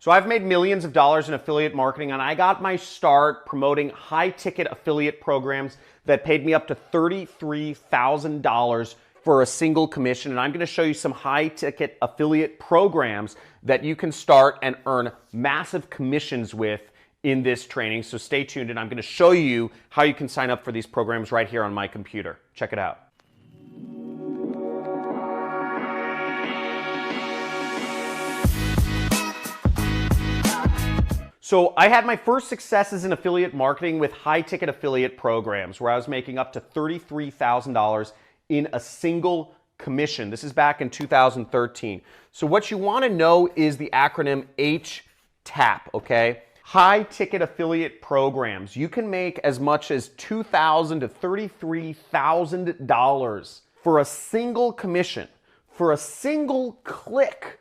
So I've made millions of dollars in affiliate marketing, and I got my start promoting high-ticket affiliate programs that paid me up to $33,000 for a single commission. And I'm going to show you some high-ticket affiliate programs that you can start and earn massive commissions with in this training. So stay tuned, and I'm going to show you how you can sign up for these programs right here on my computer. Check it out. So I had my first successes in affiliate marketing with high-ticket affiliate programs where I was making up to $33,000 in a single commission. This is back in 2013. So what you want to know is the acronym HTAP, okay? High-ticket affiliate programs. You can make as much as $2,000 to $33,000 for a single commission. For a single click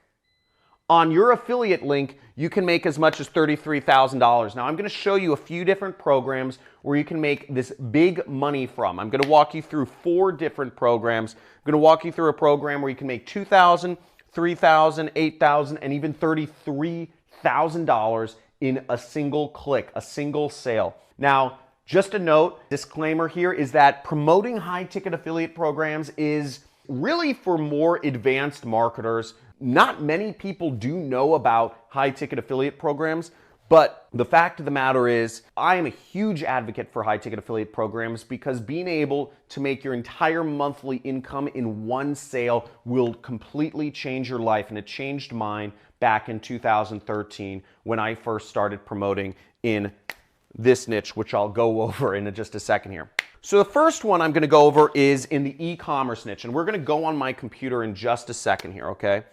on your affiliate link, you can make as much as $33,000. Now, I'm going to show you a few different programs where you can make this big money from. I'm going to walk you through 4 different programs. I'm going to walk you through a program where you can make $2,000, $3,000, $8,000, and even $33,000 in a single click, a single sale. Now, just a note, disclaimer here is that promoting high-ticket affiliate programs is really for more advanced marketers. Not many people do know about high-ticket affiliate programs, but the fact of the matter is I am a huge advocate for high-ticket affiliate programs because being able to make your entire monthly income in one sale will completely change your life, and it changed mine back in 2013 when I first started promoting in this niche, which I'll go over in just a second here. So the first one I'm going to go over is in the e-commerce niche, and we're going to go on my computer in just a second here, okay?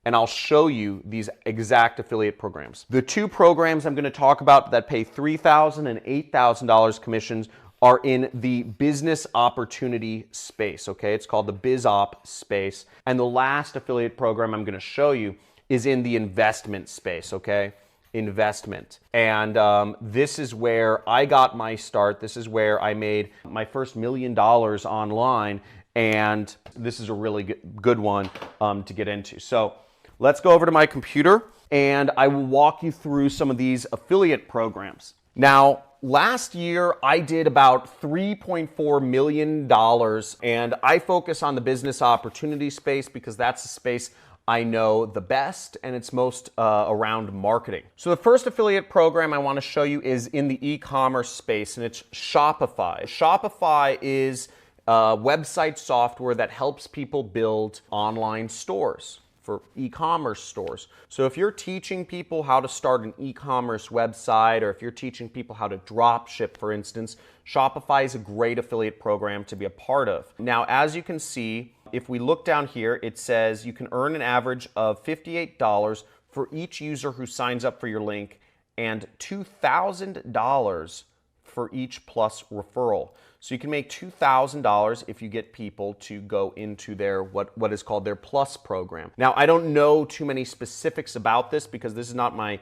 And I'll show you these exact affiliate programs. The 2 programs I'm going to talk about that pay $3,000 and $8,000 commissions are in the business opportunity space, okay? It's called the BizOp space. And the last affiliate program I'm going to show you is in the investment space, okay? Investment. And this is where I got my start. This is where I made my first $1 million online. And this is a really good one to get into. So let's go over to my computer and I will walk you through some of these affiliate programs. Now, last year I did about $3.4 million, and I focus on the business opportunity space because that's the space I know the best, and it's most around marketing. So the first affiliate program I want to show you is in the e-commerce space, and it's Shopify. Shopify is website software that helps people build online stores for e-commerce stores. So if you're teaching people how to start an e-commerce website, or if you're teaching people how to drop ship, for instance, Shopify is a great affiliate program to be a part of. Now, as you can see, if we look down here, it says you can earn an average of $58 for each user who signs up for your link and $2,000 for each plus referral. So you can make $2,000 if you get people to go into their what is called their plus program. Now, I don't know too many specifics about this because this is not my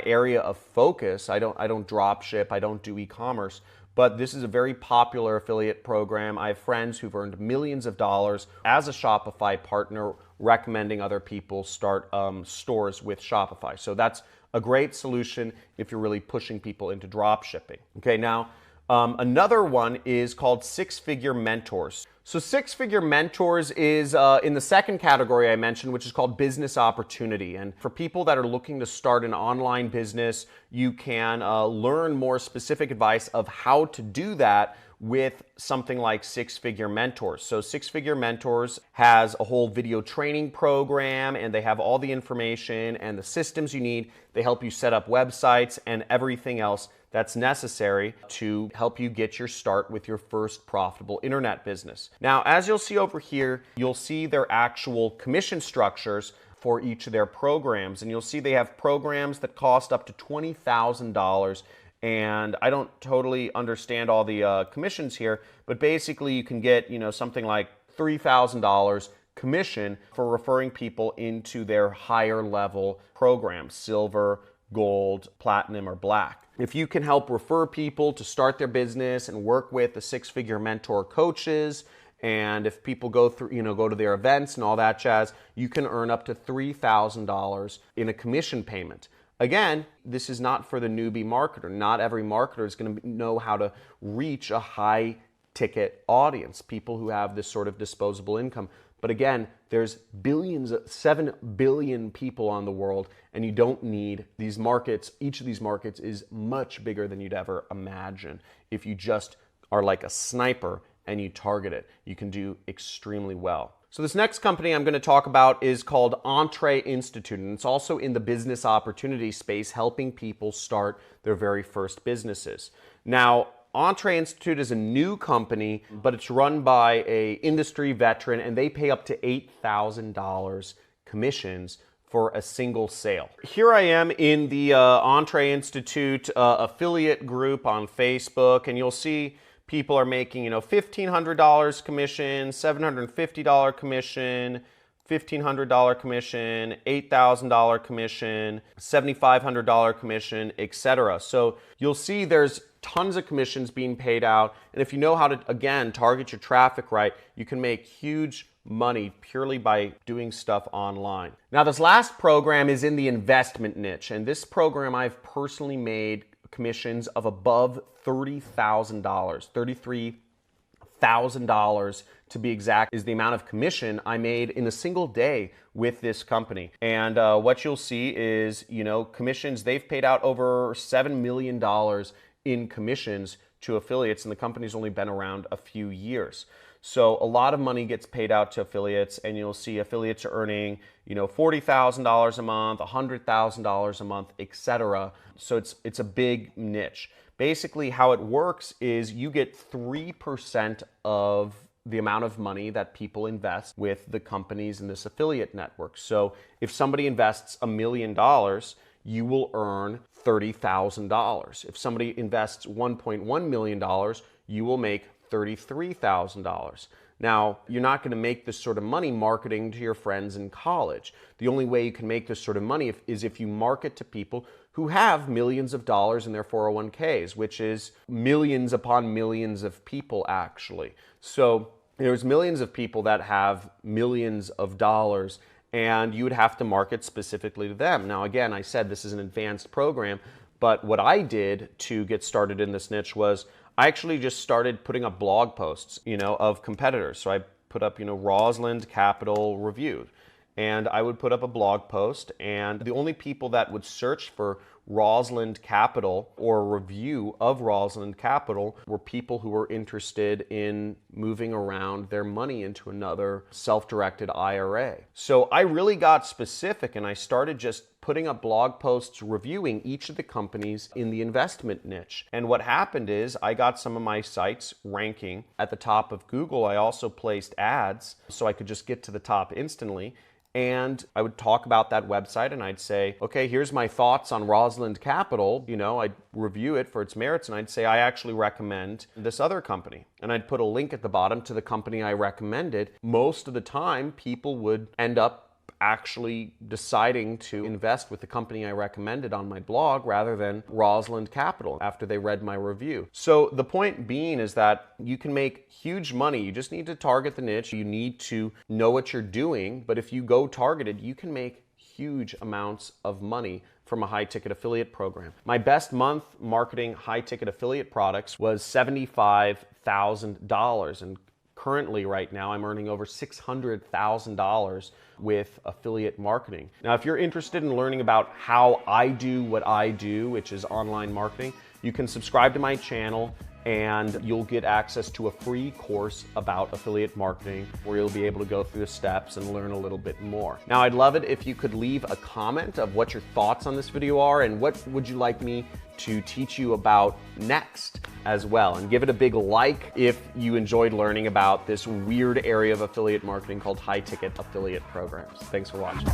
area of focus. I don't drop ship, I don't do e-commerce, but this is a very popular affiliate program. I have friends who've earned millions of dollars as a Shopify partner, recommending other people start stores with Shopify. So that's a great solution if you're really pushing people into drop shipping. Okay, now another one is called Six-Figure Mentors. So Six-Figure Mentors is in the second category I mentioned, which is called business opportunity. And for people that are looking to start an online business, you can learn more specific advice of how to do that with something like Six-Figure Mentors. So Six-Figure Mentors has a whole video training program, and they have all the information and the systems you need. They help you set up websites and everything else that's necessary to help you get your start with your first profitable internet business. Now, as you'll see over here, you'll see their actual commission structures for each of their programs, and you'll see they have programs that cost up to $20,000. And I don't totally understand all the commissions here, but basically you can get, something like $3,000 commission for referring people into their higher level programs, silver, gold, platinum, or black. If you can help refer people to start their business and work with the Six-Figure Mentor coaches, and if people go through, go to their events and all that jazz, you can earn up to $3,000 in a commission payment. Again, this is not for the newbie marketer. Not every marketer is going to know how to reach a high ticket audience, people who have this sort of disposable income. But again, there's billions, 7 billion people on the world, and you don't need these markets. Each of these markets is much bigger than you'd ever imagine. If you just are like a sniper and you target it, you can do extremely well. So this next company I'm going to talk about is called Entree Institute, and it's also in the business opportunity space, helping people start their very first businesses. Now, Entree Institute is a new company, but it's run by an industry veteran, and they pay up to $8,000 commissions for a single sale. Here I am in the Entree Institute affiliate group on Facebook, and you'll see people are making, $1,500 commission, $750 commission, $1,500 commission, $8,000 commission, $7,500 commission, etc. So you'll see there's tons of commissions being paid out. And if you know how to, again, target your traffic right, you can make huge money purely by doing stuff online. Now, this last program is in the investment niche. And this program I've personally made commissions of above $30,000, $33,000 to be exact, is the amount of commission I made in a single day with this company. And what you'll see is, commissions, they've paid out over $7 million in commissions to affiliates, and the company's only been around a few years. So a lot of money gets paid out to affiliates, and you'll see affiliates are earning, $40,000 a month, $100,000 a month, etc. So it's a big niche. Basically, how it works is you get 3% of the amount of money that people invest with the companies in this affiliate network. So if somebody invests $1 million, you will earn $30,000. If somebody invests $1.1 million, you will make $33,000. Now, you're not going to make this sort of money marketing to your friends in college. The only way you can make this sort of money is if you market to people who have millions of dollars in their 401ks, which is millions upon millions of people, actually. So there's millions of people that have millions of dollars, and you would have to market specifically to them. Now, again, I said this is an advanced program, but what I did to get started in this niche was I actually just started putting up blog posts, of competitors. So I put up, Rosalind Capital reviewed, and I would put up a blog post, and the only people that would search for Rosalind Capital or a review of Rosalind Capital were people who were interested in moving around their money into another self-directed IRA. So I really got specific, and I started just putting up blog posts reviewing each of the companies in the investment niche. And what happened is I got some of my sites ranking at the top of Google. I also placed ads so I could just get to the top instantly. And I would talk about that website, and I'd say, okay, here's my thoughts on Rosalind Capital. I'd review it for its merits, and I'd say, I actually recommend this other company. And I'd put a link at the bottom to the company I recommended. Most of the time, people would end up actually deciding to invest with the company I recommended on my blog rather than Rosalind Capital after they read my review. So the point being is that you can make huge money. You just need to target the niche. You need to know what you're doing. But if you go targeted, you can make huge amounts of money from a high-ticket affiliate program. My best month marketing high-ticket affiliate products was $75,000, and currently, right now, I'm earning over $600,000 with affiliate marketing. Now, if you're interested in learning about how I do what I do, which is online marketing, you can subscribe to my channel, and you'll get access to a free course about affiliate marketing where you'll be able to go through the steps and learn a little bit more. Now, I'd love it if you could leave a comment of what your thoughts on this video are and what would you like me to teach you about next as well. And give it a big like if you enjoyed learning about this weird area of affiliate marketing called high-ticket affiliate programs. Thanks for watching.